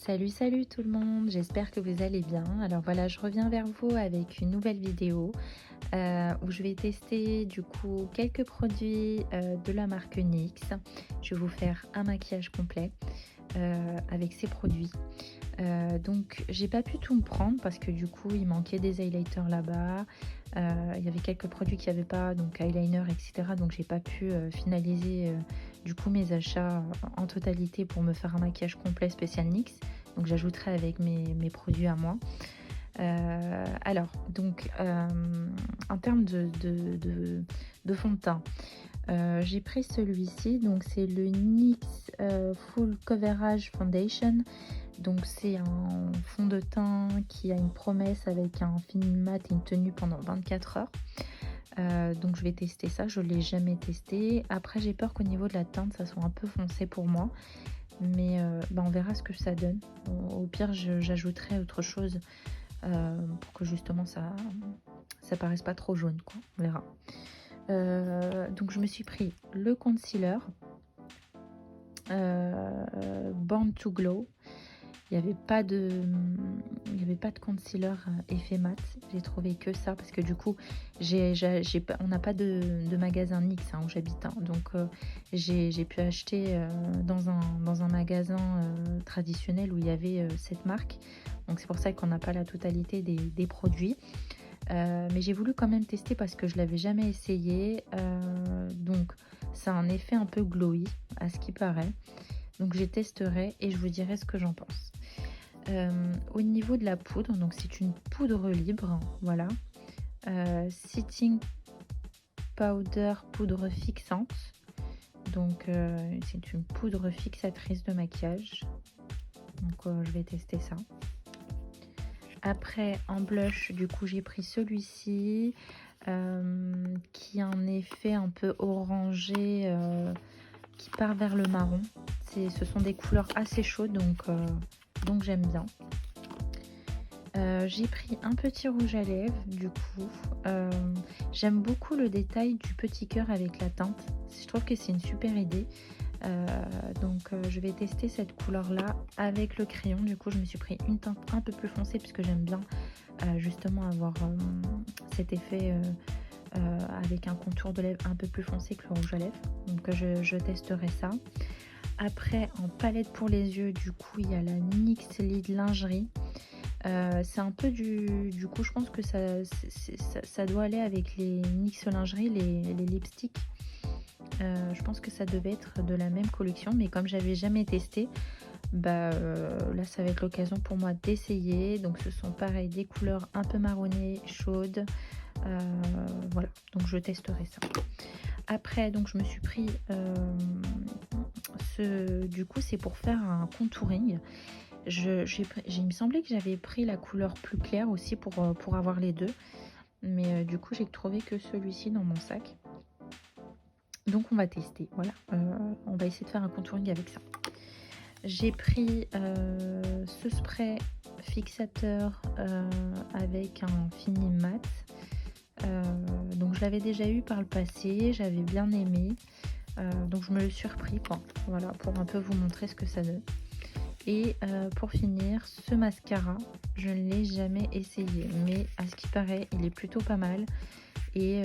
Salut tout le monde, j'espère que vous allez bien. Alors voilà, je reviens vers vous avec une nouvelle vidéo où je vais tester du coup quelques produits de la marque NYX. Je vais vous faire un maquillage complet avec ces produits. Donc j'ai pas pu tout me prendre parce que du coup il manquait des highlighters là-bas. Il y avait quelques produits qui n'avaient pas, donc eyeliner, etc. Donc j'ai pas pu finaliser du coup mes achats en totalité pour me faire un maquillage complet spécial NYX. Donc j'ajouterai avec mes produits à moi. Alors, donc en termes de fond de teint, j'ai pris celui-ci, donc c'est le NYX Full Coverage Foundation. Donc c'est un fond de teint qui a une promesse avec un fini mat et une tenue pendant 24 heures. Donc je vais tester ça, je ne l'ai jamais testé. Après j'ai peur qu'au niveau de la teinte ça soit un peu foncé pour moi. Mais on verra ce que ça donne. Au pire j'ajouterai autre chose pour que justement ça paraisse pas trop jaune, quoi. On verra. Donc je me suis pris le concealer Born to Glow. Il n'y avait pas de concealer effet mat. J'ai trouvé que ça parce que du coup on n'a pas de magasin NYX où j'habite, hein. Donc j'ai pu acheter dans un magasin traditionnel où il y avait cette marque. Donc c'est pour ça qu'on n'a pas la totalité des produits. Mais j'ai voulu quand même tester parce que je l'avais jamais essayé. Donc ça a un effet un peu glowy à ce qui paraît. Donc je testerai et je vous dirai ce que j'en pense. Au niveau de la poudre, donc c'est une poudre libre, voilà. Setting powder, poudre fixante. Donc c'est une poudre fixatrice de maquillage. Donc je vais tester ça. Après en blush, du coup j'ai pris celui-ci qui a un effet un peu orangé qui part vers le marron. Ce sont des couleurs assez chaudes, donc j'aime bien. J'ai pris un petit rouge à lèvres, du coup. J'aime beaucoup le détail du petit cœur avec la teinte. Je trouve que c'est une super idée. Donc je vais tester cette couleur là avec le crayon. Du coup je me suis pris une teinte un peu plus foncée puisque j'aime bien justement avoir cet effet avec un contour de lèvres un peu plus foncé que le rouge à lèvres. Donc je testerai ça. Après en palette pour les yeux, du coup il y a la NYX Lid Lingerie. C'est un peu du coup je pense que ça doit aller avec les NYX Lingerie, les lipsticks. Je pense que ça devait être de la même collection, mais comme j'avais jamais testé, là ça va être l'occasion pour moi d'essayer. Donc ce sont pareil des couleurs un peu marronnées, chaudes. Voilà, donc je testerai ça. Après donc je me suis pris du coup c'est pour faire un contouring. Il me semblait que j'avais pris la couleur plus claire aussi pour avoir les deux, mais du coup j'ai trouvé que celui-ci dans mon sac. Donc on va tester, voilà, on va essayer de faire un contouring avec ça. J'ai pris ce spray fixateur avec un fini mat. Donc je l'avais déjà eu par le passé, j'avais bien aimé. Donc je me le suis repris, quoi. Voilà, pour un peu vous montrer ce que ça donne. Et pour finir, ce mascara, je ne l'ai jamais essayé, mais à ce qui paraît, il est plutôt pas mal. Et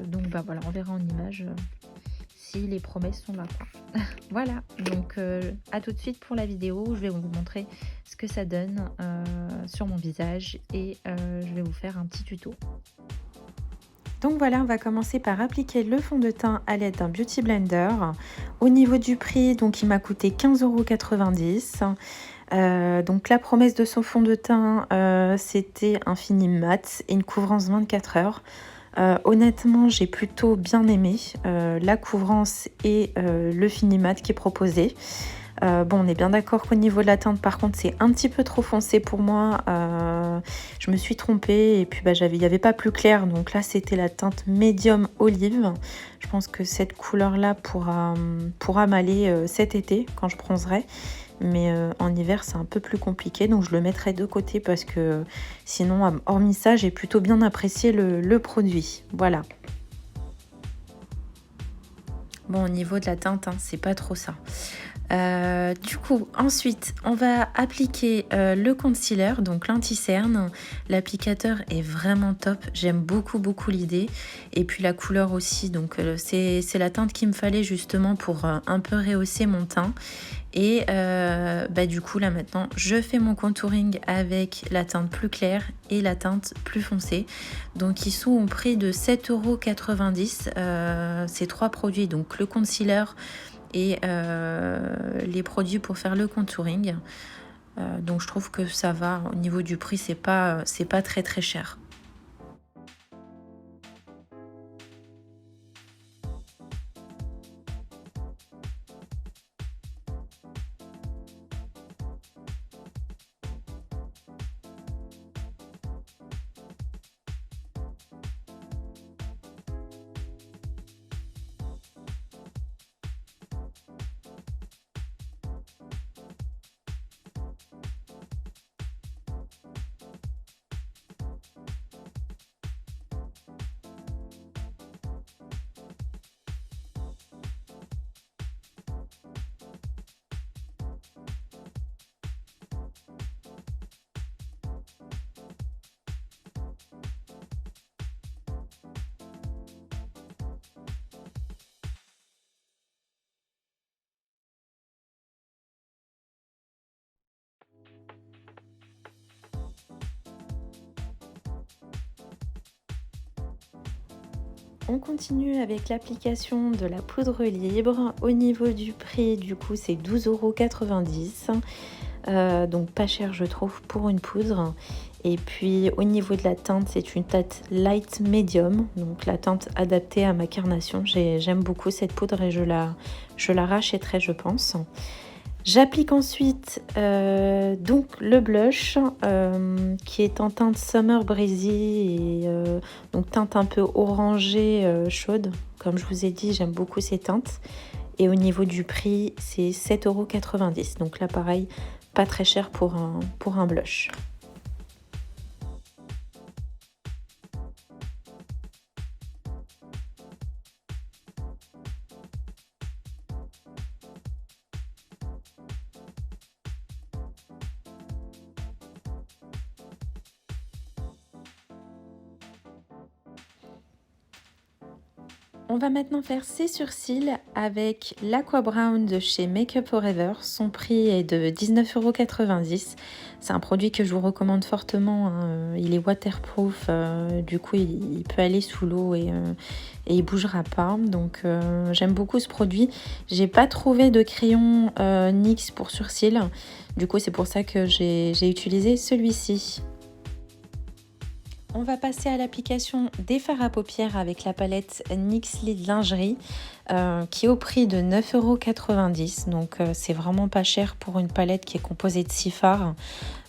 donc voilà, on verra en image si les promesses sont là, quoi. Voilà, donc à tout de suite pour la vidéo. Je vais vous montrer ce que ça donne sur mon visage et je vais vous faire un petit tuto. Donc voilà, on va commencer par appliquer le fond de teint à l'aide d'un Beauty Blender. Au niveau du prix, donc il m'a coûté 15,90 €. Donc la promesse de ce fond de teint, c'était un fini mat et une couvrance 24 heures. Honnêtement, j'ai plutôt bien aimé la couvrance et le fini mat qui est proposé. Bon, on est bien d'accord qu'au niveau de la teinte, par contre, c'est un petit peu trop foncé pour moi. Je me suis trompée et puis il n'y avait pas plus clair. Donc là, c'était la teinte médium olive. Je pense que cette couleur-là pourra m'aller cet été quand je bronzerai. Mais en hiver, c'est un peu plus compliqué. Donc je le mettrai de côté parce que sinon, hormis ça, j'ai plutôt bien apprécié le produit. Voilà. Bon, au niveau de la teinte, hein, c'est pas trop ça. Du coup, ensuite, on va appliquer le concealer, donc l'anti-cerne. L'applicateur est vraiment top. J'aime beaucoup, beaucoup l'idée. Et puis la couleur aussi. Donc, c'est la teinte qu'il me fallait justement pour un peu rehausser mon teint. Et du coup, là maintenant, je fais mon contouring avec la teinte plus claire et la teinte plus foncée. Donc, ils sont au prix de 7,90 €. Ces trois produits, donc le concealer et les produits pour faire le contouring. Donc je trouve que ça va, au niveau du prix, c'est pas très très cher. On continue avec l'application de la poudre libre. Au niveau du prix, du coup, c'est 12,90 €. Donc pas cher, je trouve, pour une poudre. Et puis au niveau de la teinte, c'est une teinte light medium, donc la teinte adaptée à ma carnation. J'aime beaucoup cette poudre et je la rachèterai, je pense. J'applique ensuite donc le blush qui est en teinte Summer Breezy et donc teinte un peu orangée chaude. Comme je vous ai dit, j'aime beaucoup ces teintes. Et au niveau du prix, c'est 7,90 €. Donc là, pareil, pas très cher pour un blush. On va maintenant faire ses sourcils avec l'Aqua Brown de chez Makeup Forever. Son prix est de 19,90 €. C'est un produit que je vous recommande fortement, hein. Il est waterproof, du coup il peut aller sous l'eau et il bougera pas. Donc j'aime beaucoup ce produit. J'ai pas trouvé de crayon NYX pour sourcils. Du coup c'est pour ça que j'ai utilisé celui-ci. On va passer à l'application des fards à paupières avec la palette NYX Lid Lingerie qui est au prix de 9,90 €. Donc c'est vraiment pas cher pour une palette qui est composée de 6 fards.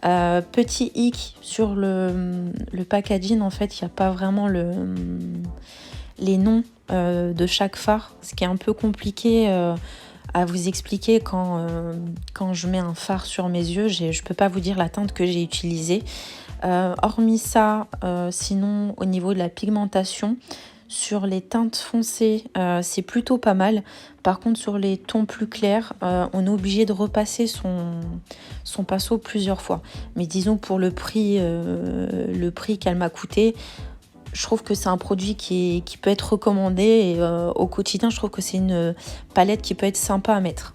Petit hic sur le packaging, en fait, il n'y a pas vraiment les noms de chaque phare, ce qui est un peu compliqué à vous expliquer quand je mets un fard sur mes yeux. Je ne peux pas vous dire la teinte que j'ai utilisée. Hormis ça, sinon au niveau de la pigmentation, sur les teintes foncées, c'est plutôt pas mal. Par contre, sur les tons plus clairs, on est obligé de repasser son pinceau plusieurs fois. Mais disons pour le prix qu'elle m'a coûté, je trouve que c'est un produit qui peut être recommandé. Et au quotidien, je trouve que c'est une palette qui peut être sympa à mettre.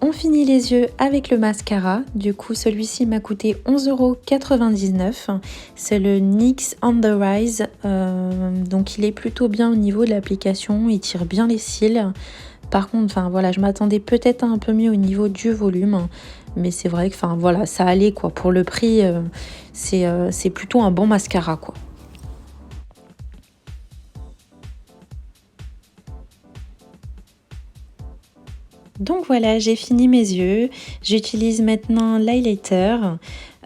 On finit les yeux avec le mascara. Du coup, celui-ci m'a coûté 11,99 €. C'est le NYX On The Rise. Donc, il est plutôt bien au niveau de l'application. Il tire bien les cils. Par contre, enfin voilà, je m'attendais peut-être à un peu mieux au niveau du volume. Mais c'est vrai que, enfin voilà, ça allait quoi. Pour le prix, c'est plutôt un bon mascara quoi. Donc voilà, j'ai fini mes yeux. J'utilise maintenant l'highlighter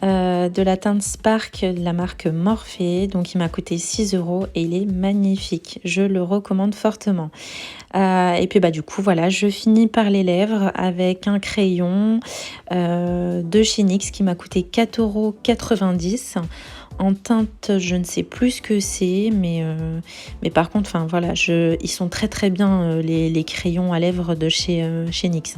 de la teinte Spark de la marque Morphe. Donc il m'a coûté 6 € et il est magnifique. Je le recommande fortement. Et puis bah du coup voilà, je finis par les lèvres avec un crayon de chez NYX qui m'a coûté 4,90 € en teinte, je ne sais plus ce que c'est, mais par contre, enfin voilà, ils sont très très bien les crayons à lèvres de chez NYX.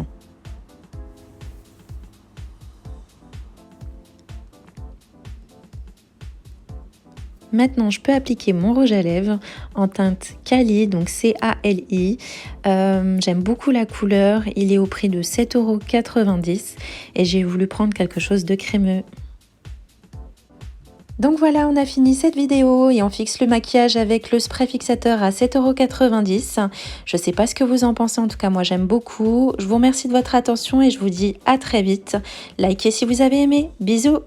Maintenant, je peux appliquer mon rouge à lèvres en teinte Cali, donc C-A-L-I. J'aime beaucoup la couleur, il est au prix de 7,90 € et j'ai voulu prendre quelque chose de crémeux. Donc voilà, on a fini cette vidéo et on fixe le maquillage avec le spray fixateur à 7,90 €. Je sais pas ce que vous en pensez, en tout cas moi j'aime beaucoup. Je vous remercie de votre attention et je vous dis à très vite. Likez si vous avez aimé. Bisous!